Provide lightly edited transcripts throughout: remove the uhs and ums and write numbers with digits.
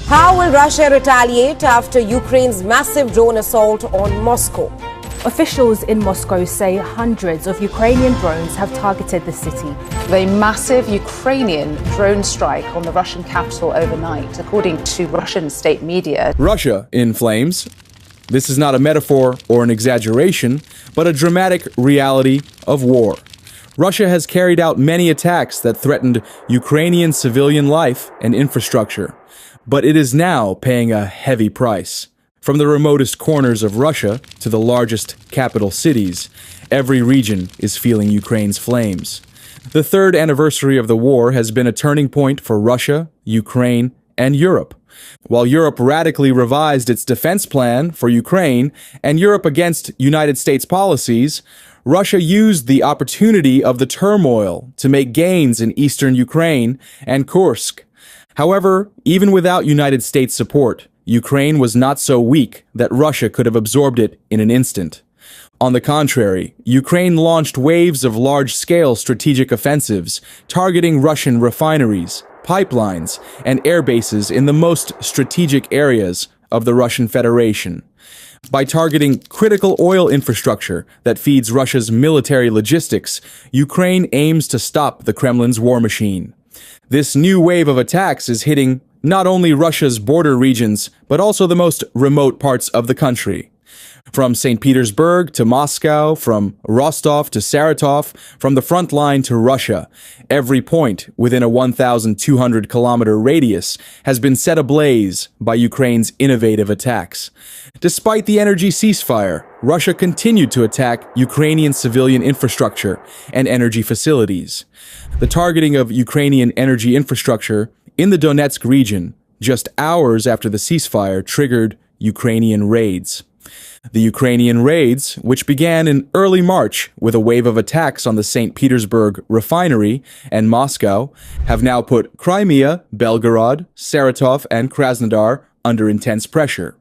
How will Russia retaliate after Ukraine's massive drone assault on Moscow? Officials in Moscow say hundreds of Ukrainian drones have targeted the city. The massive Ukrainian drone strike on the Russian capital overnight, according to Russian state media. Russia in flames. This is not a metaphor or an exaggeration, but a dramatic reality of war. Russia has carried out many attacks that threatened Ukrainian civilian life and infrastructure, but it is now paying a heavy price. From the remotest corners of Russia to the largest capital cities, every region is feeling Ukraine's flames. The third anniversary of the war has been a turning point for Russia, Ukraine, and Europe. While Europe radically revised its defense plan for Ukraine and Europe against United States policies, Russia used the opportunity of the turmoil to make gains in eastern Ukraine and Kursk. However, even without United States support, Ukraine was not so weak that Russia could have absorbed it in an instant. On the contrary, Ukraine launched waves of large-scale strategic offensives targeting Russian refineries, pipelines, and air bases in the most strategic areas of the Russian Federation. By targeting critical oil infrastructure that feeds Russia's military logistics, Ukraine aims to stop the Kremlin's war machine. This new wave of attacks is hitting not only Russia's border regions, but also the most remote parts of the country. From St. Petersburg to Moscow, from Rostov to Saratov, from the front line to Russia, every point within a 1,200-kilometer radius has been set ablaze by Ukraine's innovative attacks. Despite the energy ceasefire, Russia continued to attack Ukrainian civilian infrastructure and energy facilities. The targeting of Ukrainian energy infrastructure in the Donetsk region, just hours after the ceasefire, triggered Ukrainian raids. The Ukrainian raids, which began in early March with a wave of attacks on the St. Petersburg refinery and Moscow, have now put Crimea, Belgorod, Saratov, and Krasnodar under intense pressure.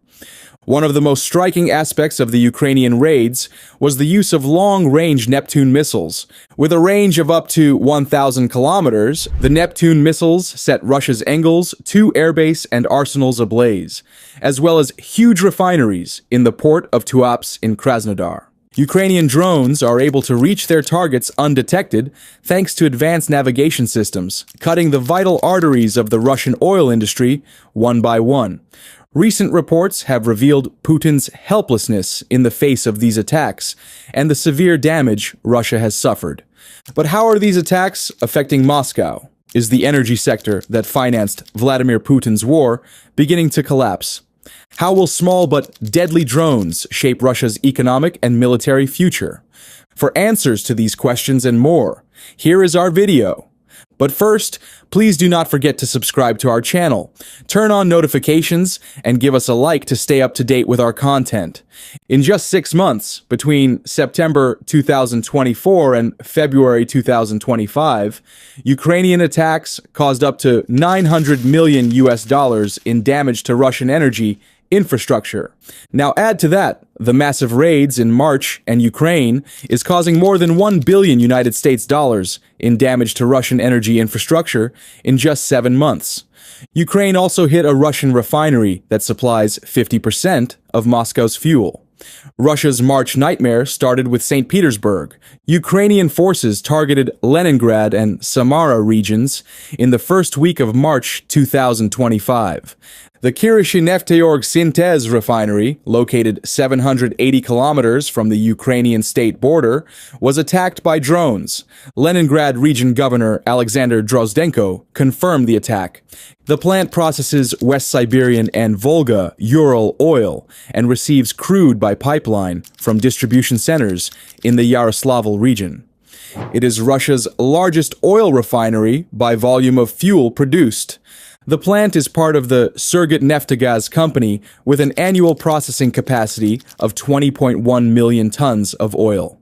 One of the most striking aspects of the Ukrainian raids was the use of long-range Neptune missiles. With a range of up to 1,000 kilometers, the Neptune missiles set Russia's Engels, 2 airbase and arsenals ablaze, as well as huge refineries in the port of Tuapse in Krasnodar. Ukrainian drones are able to reach their targets undetected thanks to advanced navigation systems, cutting the vital arteries of the Russian oil industry one by one. Recent reports have revealed Putin's helplessness in the face of these attacks and the severe damage Russia has suffered. But how are these attacks affecting Moscow? Is the energy sector that financed Vladimir Putin's war beginning to collapse? How will small but deadly drones shape Russia's economic and military future? For answers to these questions and more, here is our video. But first, please do not forget to subscribe to our channel, turn on notifications, and give us a like to stay up to date with our content. In just 6 months, between September 2024 and February 2025, Ukrainian attacks caused up to $900 million in damage to Russian energy infrastructure. Now add to that the massive raids in March, and Ukraine is causing more than $1 billion in damage to Russian energy infrastructure in just 7 months. Ukraine also hit a Russian refinery that supplies 50% of Moscow's fuel. Russia's March nightmare started with St. Petersburg. Ukrainian forces targeted Leningrad and Samara regions in the first week of March 2025. The Kirishinefteyorg Syntez refinery, located 780 kilometers from the Ukrainian state border, was attacked by drones. Leningrad region governor Alexander Drozdenko confirmed the attack. The plant processes West Siberian and Volga Ural oil and receives crude by pipeline from distribution centers in the Yaroslavl region. It is Russia's largest oil refinery by volume of fuel produced. The plant is part of the Surgutneftgaz company with an annual processing capacity of 20.1 million tons of oil.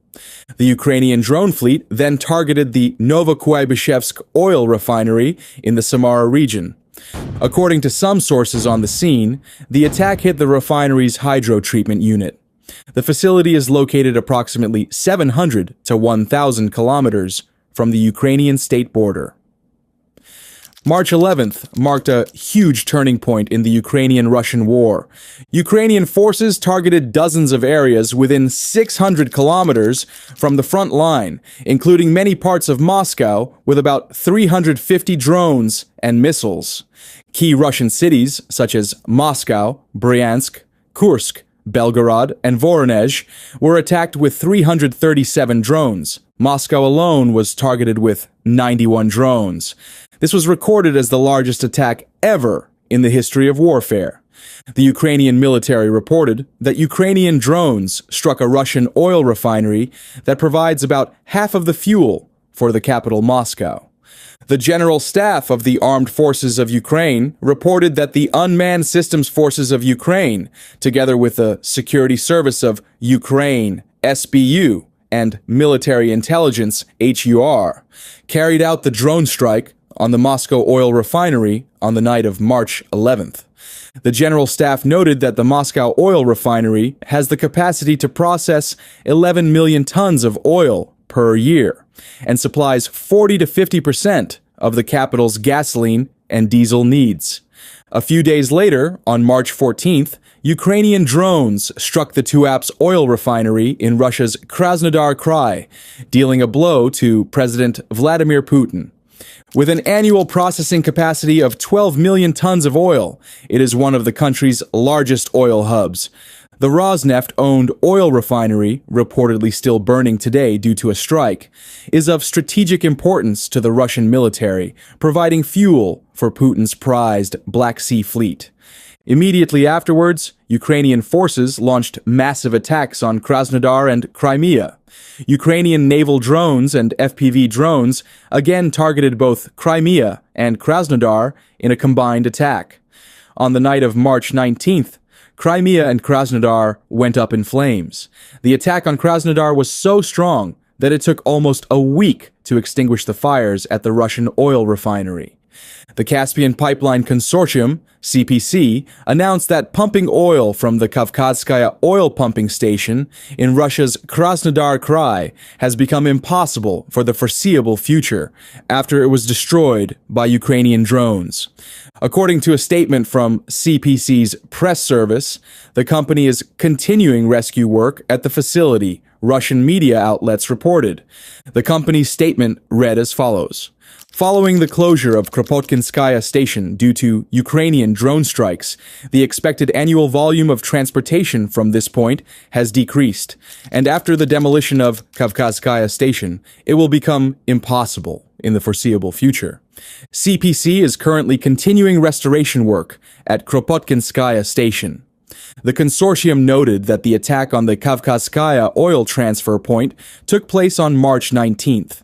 The Ukrainian drone fleet then targeted the Novokuybishevsk oil refinery in the Samara region. According to some sources on the scene, the attack hit the refinery's hydro-treatment unit. The facility is located approximately 700 to 1,000 kilometers from the Ukrainian state border. March 11th marked a huge turning point in the Ukrainian-Russian war. Ukrainian forces targeted dozens of areas within 600 kilometers from the front line, including many parts of Moscow, with about 350 drones and missiles. Key Russian cities, such as Moscow, Bryansk, Kursk, Belgorod, and Voronezh, were attacked with 337 drones. Moscow alone was targeted with 91 drones. This was recorded as the largest attack ever in the history of warfare. The Ukrainian military reported that Ukrainian drones struck a Russian oil refinery that provides about half of the fuel for the capital Moscow. The General Staff of the Armed Forces of Ukraine reported that the Unmanned Systems Forces of Ukraine, together with the Security Service of Ukraine, SBU, and Military Intelligence, HUR, carried out the drone strike on the Moscow oil refinery on the night of March 11th. The General Staff noted that the Moscow oil refinery has the capacity to process 11 million tons of oil per year and supplies 40 to 50% of the capital's gasoline and diesel needs. A few days later, on March 14th, Ukrainian drones struck the Tuapse oil refinery in Russia's Krasnodar Krai, dealing a blow to President Vladimir Putin. With an annual processing capacity of 12 million tons of oil, it is one of the country's largest oil hubs. The Rosneft-owned oil refinery, reportedly still burning today due to a strike, is of strategic importance to the Russian military, providing fuel for Putin's prized Black Sea fleet. Immediately afterwards, Ukrainian forces launched massive attacks on Krasnodar and Crimea. Ukrainian naval drones and FPV drones again targeted both Crimea and Krasnodar in a combined attack. On the night of March 19th, Crimea and Krasnodar went up in flames. The attack on Krasnodar was so strong that it took almost a week to extinguish the fires at the Russian oil refinery. The Caspian Pipeline Consortium, CPC, announced that pumping oil from the Kavkazskaya oil pumping station in Russia's Krasnodar Krai has become impossible for the foreseeable future after it was destroyed by Ukrainian drones. According to a statement from CPC's press service, the company is continuing rescue work at the facility, Russian media outlets reported. The company's statement read as follows. Following the closure of Kropotkinskaya station due to Ukrainian drone strikes, the expected annual volume of transportation from this point has decreased, and after the demolition of Kavkazskaya station, it will become impossible in the foreseeable future. CPC is currently continuing restoration work at Kropotkinskaya station. The consortium noted that the attack on the Kavkazskaya oil transfer point took place on March 19th.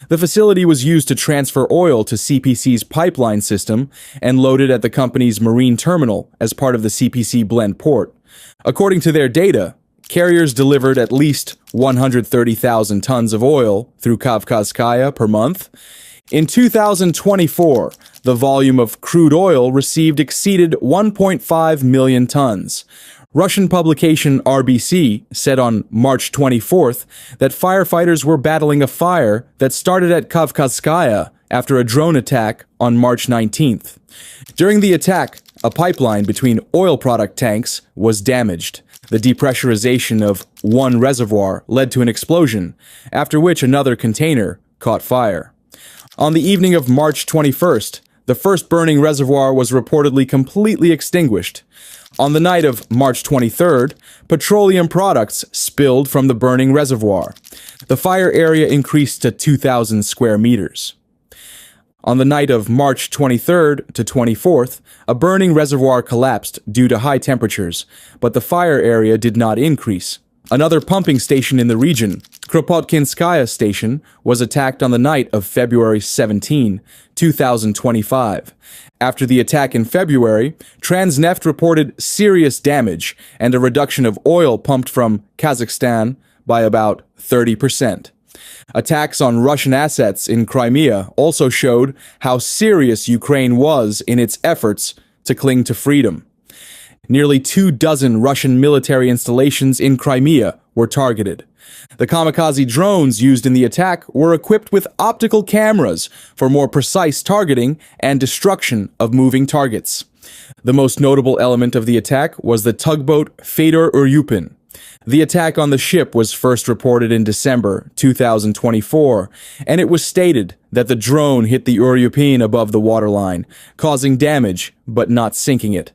The facility was used to transfer oil to CPC's pipeline system and loaded at the company's marine terminal as part of the CPC blend port. According to their data, carriers delivered at least 130,000 tons of oil through Kavkazskaya per month. In 2024, the volume of crude oil received exceeded 1.5 million tons. Russian publication RBC said on March 24th that firefighters were battling a fire that started at Kavkazskaya after a drone attack on March 19th. During the attack, a pipeline between oil product tanks was damaged. The depressurization of one reservoir led to an explosion, after which another container caught fire. On the evening of March 21st, the first burning reservoir was reportedly completely extinguished. On the night of March 23rd, petroleum products spilled from the burning reservoir. The fire area increased to 2,000 square meters. On the night of March 23rd to 24th, a burning reservoir collapsed due to high temperatures, but the fire area did not increase. Another pumping station in the region, Kropotkinskaya station, was attacked on the night of February 17, 2025. After the attack in February, Transneft reported serious damage and a reduction of oil pumped from Kazakhstan by about 30%. Attacks on Russian assets in Crimea also showed how serious Ukraine was in its efforts to cling to freedom. Nearly 24 Russian military installations in Crimea were targeted. The kamikaze drones used in the attack were equipped with optical cameras for more precise targeting and destruction of moving targets. The most notable element of the attack was the tugboat Fedor Uryupin. The attack on the ship was first reported in December 2024, and it was stated that the drone hit the Uryupin above the waterline, causing damage but not sinking it.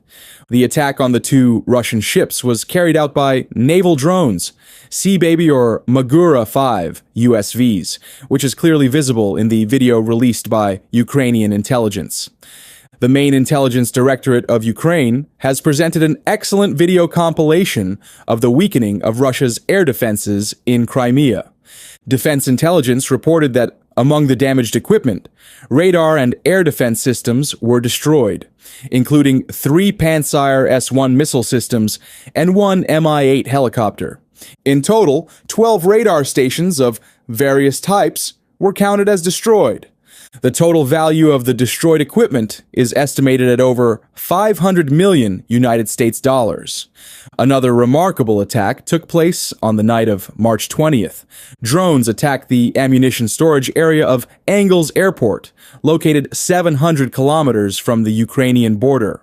The attack on the two Russian ships was carried out by naval drones, Sea Baby or Magura 5 USVs, which is clearly visible in the video released by Ukrainian intelligence. The main intelligence directorate of Ukraine has presented an excellent video compilation of the weakening of Russia's air defenses in Crimea. Defense intelligence reported that among the damaged equipment, radar and air defense systems were destroyed, including 3 Pantsir S-1 missile systems and 1 Mi-8 helicopter. In total, 12 radar stations of various types were counted as destroyed. The total value of the destroyed equipment is estimated at over 500 million United States dollars. Another remarkable attack took place on the night of March 20th. Drones attacked the ammunition storage area of Engels Airport, located 700 kilometers from the Ukrainian border.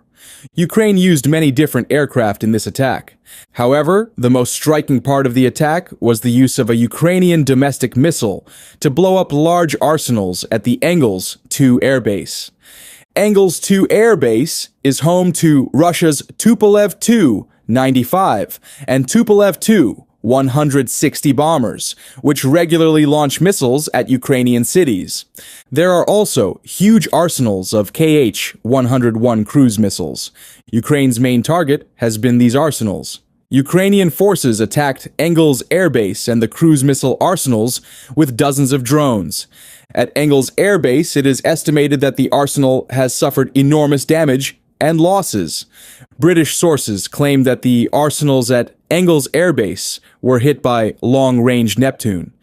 Ukraine used many different aircraft in this attack. However, the most striking part of the attack was the use of a Ukrainian domestic missile to blow up large arsenals at the Engels 2 airbase. Engels 2 airbase is home to Russia's Tupolev Tu-95 and Tupolev Tu-160 bombers, which regularly launch missiles at Ukrainian cities. There are also huge arsenals of Kh-101 cruise missiles. Ukraine's main target has been these arsenals. Ukrainian forces attacked Engels Air Base and the cruise missile arsenals with dozens of drones. At Engels Air Base, it is estimated that the arsenal has suffered enormous damage and losses. British sources claim that the arsenals at Engels Air Base were hit by long-range Neptune.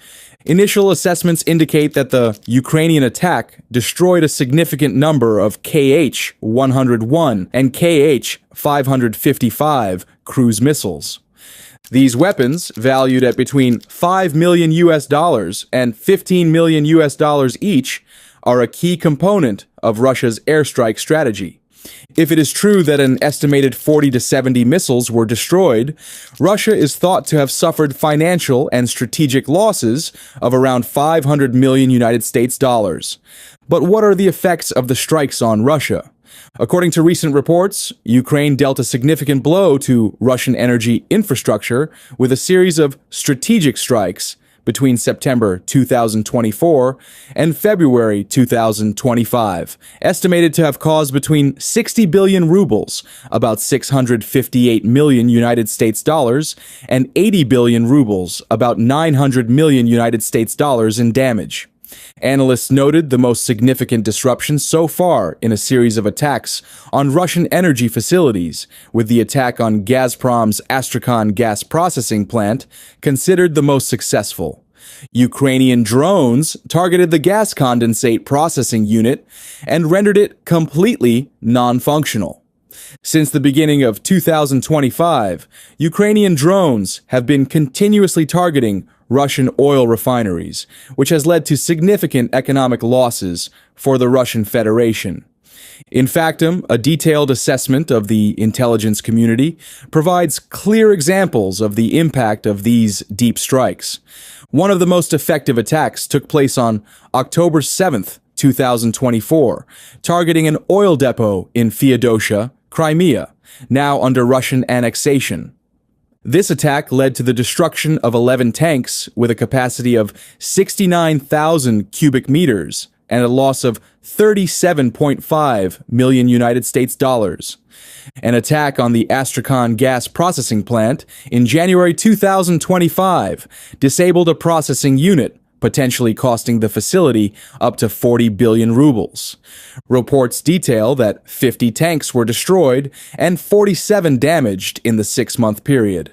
Initial assessments indicate that the Ukrainian attack destroyed a significant number of Kh-101 and Kh-555 cruise missiles. These weapons, valued at between $5 million and $15 million each, are a key component of Russia's airstrike strategy. If it is true that an estimated 40 to 70 missiles were destroyed, Russia is thought to have suffered financial and strategic losses of around 500 million United States dollars. But what are the effects of the strikes on Russia? According to recent reports, Ukraine dealt a significant blow to Russian energy infrastructure with a series of strategic strikes between September 2024 and February 2025, estimated to have caused between 60 billion rubles, about 658 million United States dollars, and 80 billion rubles, about 900 million United States dollars in damage. Analysts noted the most significant disruption so far in a series of attacks on Russian energy facilities, with the attack on Gazprom's Astrakhan gas processing plant considered the most successful. Ukrainian drones targeted the gas condensate processing unit and rendered it completely non-functional. Since the beginning of 2025, Ukrainian drones have been continuously targeting Russian oil refineries, which has led to significant economic losses for the Russian Federation. In Factum, a detailed assessment of the intelligence community provides clear examples of the impact of these deep strikes. One of the most effective attacks took place on October 7th, 2024, targeting an oil depot in Feodosia, Crimea, now under Russian annexation. This attack led to the destruction of 11 tanks with a capacity of 69,000 cubic meters and a loss of 37.5 million United States dollars. An attack on the Astrakhan gas processing plant in January 2025 disabled a processing unit, potentially costing the facility up to 40 billion rubles. Reports detail that 50 tanks were destroyed and 47 damaged in the 6-month period.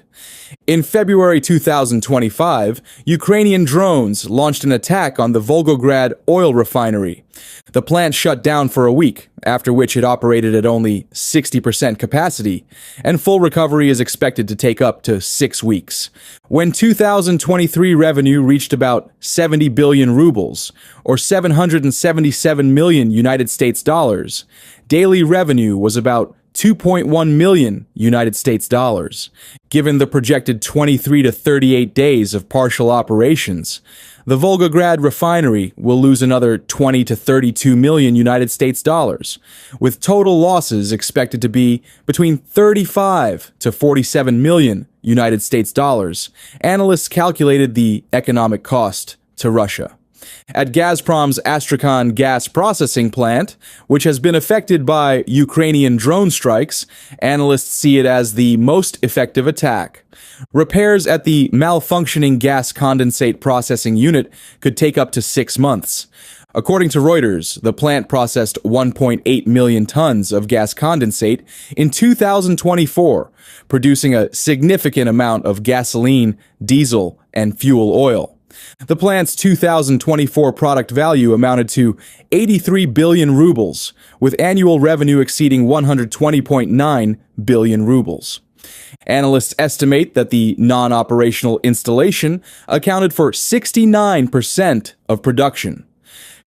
In February 2025, Ukrainian drones launched an attack on the Volgograd oil refinery. The plant shut down for a week, after which it operated at only 60% capacity, and full recovery is expected to take up to 6 weeks. When 2023 revenue reached about 70 billion rubles, or 777 million United States dollars, daily revenue was about 2.1 million United States dollars. Given the projected 23 to 38 days of partial operations, the Volgograd refinery will lose another 20 to 32 million United States dollars, with total losses expected to be between 35 to 47 million United States dollars. Analysts calculated the economic cost to Russia. At Gazprom's Astrakhan gas processing plant, which has been affected by Ukrainian drone strikes, analysts see it as the most effective attack. Repairs at the malfunctioning gas condensate processing unit could take up to 6 months. According to Reuters, the plant processed 1.8 million tons of gas condensate in 2024, producing a significant amount of gasoline, diesel, and fuel oil. The plant's 2024 product value amounted to 83 billion rubles, with annual revenue exceeding 120.9 billion rubles. Analysts estimate that the non-operational installation accounted for 69% of production.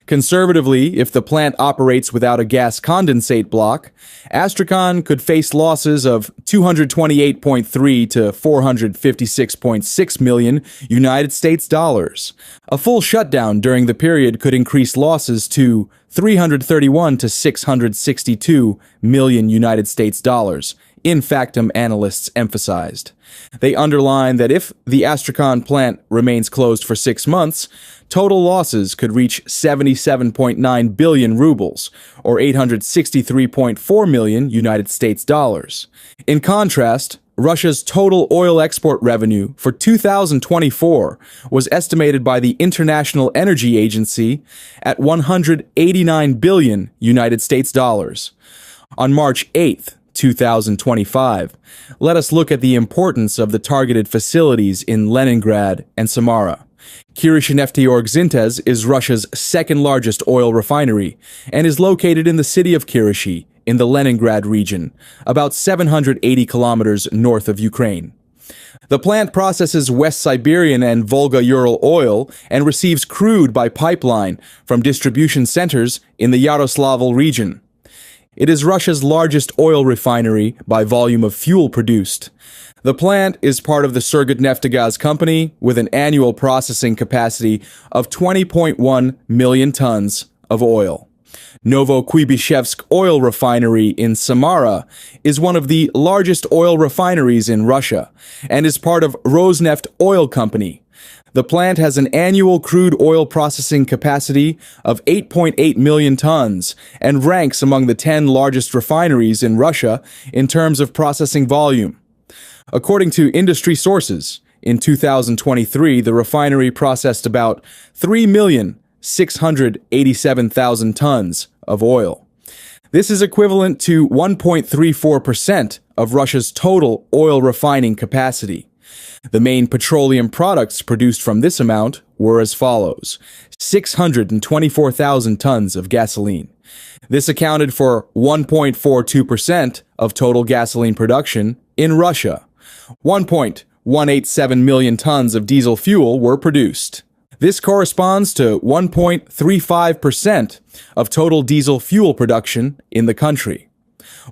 Conservatively, if the plant operates without a gas condensate block, Astrakhan could face losses of 228.3 to 456.6 million United States dollars. A full shutdown during the period could increase losses to 331 to 662 million United States dollars. In factum, analysts emphasized. They underline that if the Astrakhan plant remains closed for 6 months, total losses could reach 77.9 billion rubles, or 863.4 million United States dollars. In contrast, Russia's total oil export revenue for 2024 was estimated by the International Energy Agency at 189 billion United States dollars. On March 8th, 2025, let us look at the importance of the targeted facilities in Leningrad and Samara. Kirishi-Nefteyorg-Zintes is Russia's second largest oil refinery and is located in the city of Kirishi in the Leningrad region, about 780 kilometers north of Ukraine. The plant processes West Siberian and Volga-Ural oil and receives crude by pipeline from distribution centers in the Yaroslavl region. It is Russia's largest oil refinery by volume of fuel produced. The plant is part of the Surgutneftgaz company with an annual processing capacity of 20.1 million tons of oil. Novokuybishevsk oil refinery in Samara is one of the largest oil refineries in Russia and is part of Rosneft Oil Company. The plant has an annual crude oil processing capacity of 8.8 million tons and ranks among the 10 largest refineries in Russia in terms of processing volume. According to industry sources, in 2023, the refinery processed about 3,687,000 tons of oil. This is equivalent to 1.34% of Russia's total oil refining capacity. The main petroleum products produced from this amount were as follows: 624,000 tons of gasoline. This accounted for 1.42% of total gasoline production in Russia. 1.187 million tons of diesel fuel were produced. This corresponds to 1.35% of total diesel fuel production in the country.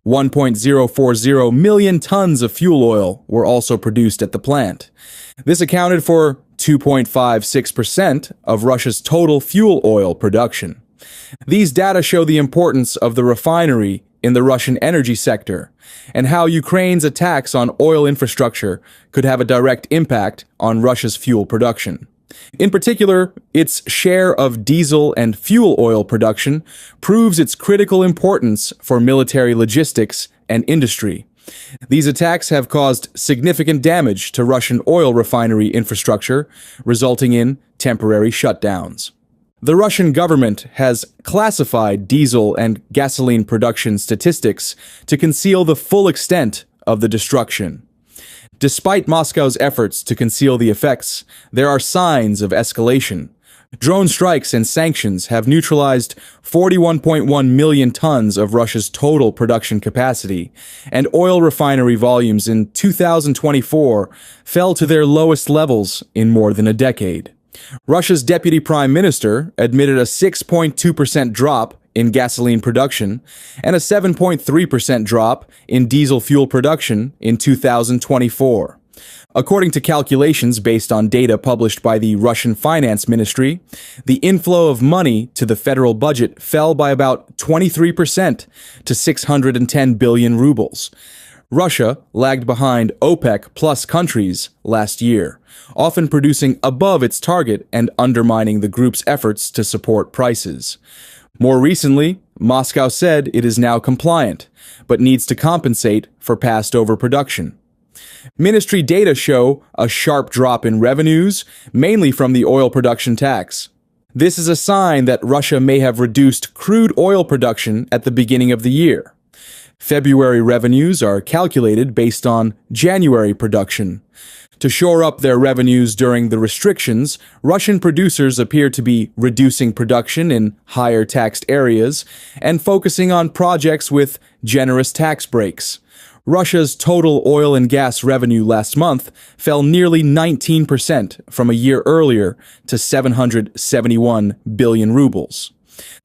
1.040 million tons of fuel oil were also produced at the plant. This accounted for 2.56% of Russia's total fuel oil production. These data show the importance of the refinery in the Russian energy sector and how Ukraine's attacks on oil infrastructure could have a direct impact on Russia's fuel production. In particular, its share of diesel and fuel oil production proves its critical importance for military logistics and industry. These attacks have caused significant damage to Russian oil refinery infrastructure, resulting in temporary shutdowns. The Russian government has classified diesel and gasoline production statistics to conceal the full extent of the destruction. Despite Moscow's efforts to conceal the effects, there are signs of escalation. Drone strikes and sanctions have neutralized 41.1 million tons of Russia's total production capacity, and oil refinery volumes in 2024 fell to their lowest levels in more than a decade. Russia's deputy prime minister admitted a 6.2% drop in gasoline production and a 7.3% drop in diesel fuel production in 2024. According to calculations based on data published by the Russian Finance Ministry, the inflow of money to the federal budget fell by about 23% to 610 billion rubles. Russia lagged behind OPEC plus countries last year, often producing above its target and undermining the group's efforts to support prices. More recently, Moscow said it is now compliant, but needs to compensate for past overproduction. Ministry data show a sharp drop in revenues, mainly from the oil production tax. This is a sign that Russia may have reduced crude oil production at the beginning of the year. February revenues are calculated based on January production. To shore up their revenues during the restrictions, Russian producers appear to be reducing production in higher taxed areas and focusing on projects with generous tax breaks. Russia's total oil and gas revenue last month fell nearly 19% from a year earlier to 771 billion rubles.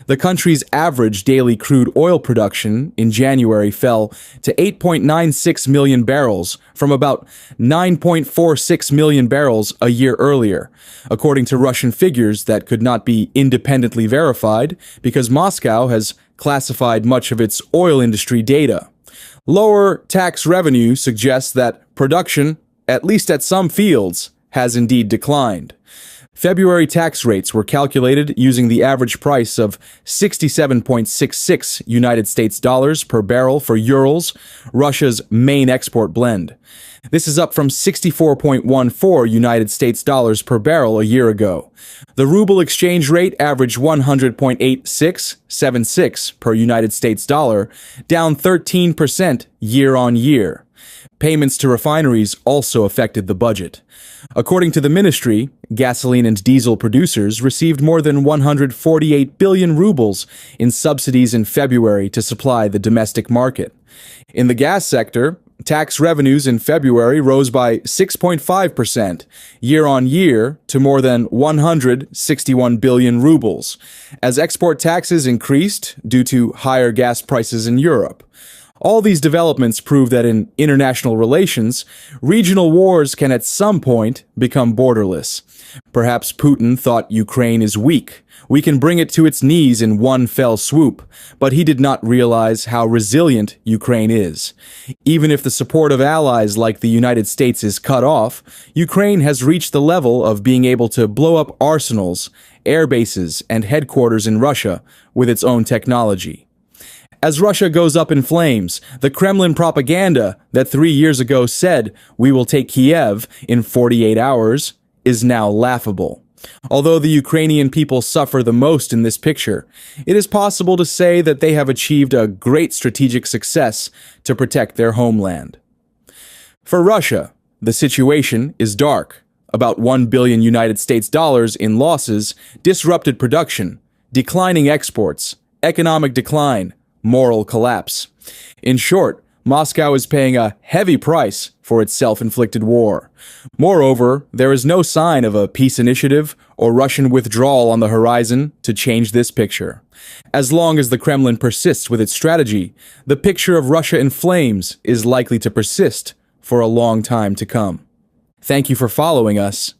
The country's average daily crude oil production in January fell to 8.96 million barrels from about 9.46 million barrels a year earlier, according to Russian figures that could not be independently verified because Moscow has classified much of its oil industry data. Lower tax revenue suggests that production, at least at some fields, has indeed declined. February tax rates were calculated using the average price of 67.66 United States dollars per barrel for Urals, Russia's main export blend. This is up from 64.14 United States dollars per barrel a year ago. The ruble exchange rate averaged 100.8676 per United States dollar, down 13% year on year. Payments to refineries also affected the budget. According to the ministry, gasoline and diesel producers received more than 148 billion rubles in subsidies in February to supply the domestic market. In the gas sector, tax revenues in February rose by 6.5% year on year to more than 161 billion rubles, as export taxes increased due to higher gas prices in Europe. All these developments prove that in international relations, regional wars can at some point become borderless. Perhaps Putin thought Ukraine is weak. We can bring it to its knees in one fell swoop, but he did not realize how resilient Ukraine is. Even if the support of allies like the United States is cut off, Ukraine has reached the level of being able to blow up arsenals, air bases, and headquarters in Russia with its own technology. As Russia goes up in flames, the Kremlin propaganda that 3 years ago said, "We will take Kiev in 48 hours, is now laughable. Although the Ukrainian people suffer the most in this picture, it is possible to say that they have achieved a great strategic success to protect their homeland. For Russia, the situation is dark. About 1 billion United States dollars in losses, disrupted production, declining exports, economic decline, moral collapse. In short, Moscow is paying a heavy price for its self-inflicted war. Moreover, there is no sign of a peace initiative or Russian withdrawal on the horizon to change this picture. As long as the Kremlin persists with its strategy, the picture of Russia in flames is likely to persist for a long time to come. Thank you for following us,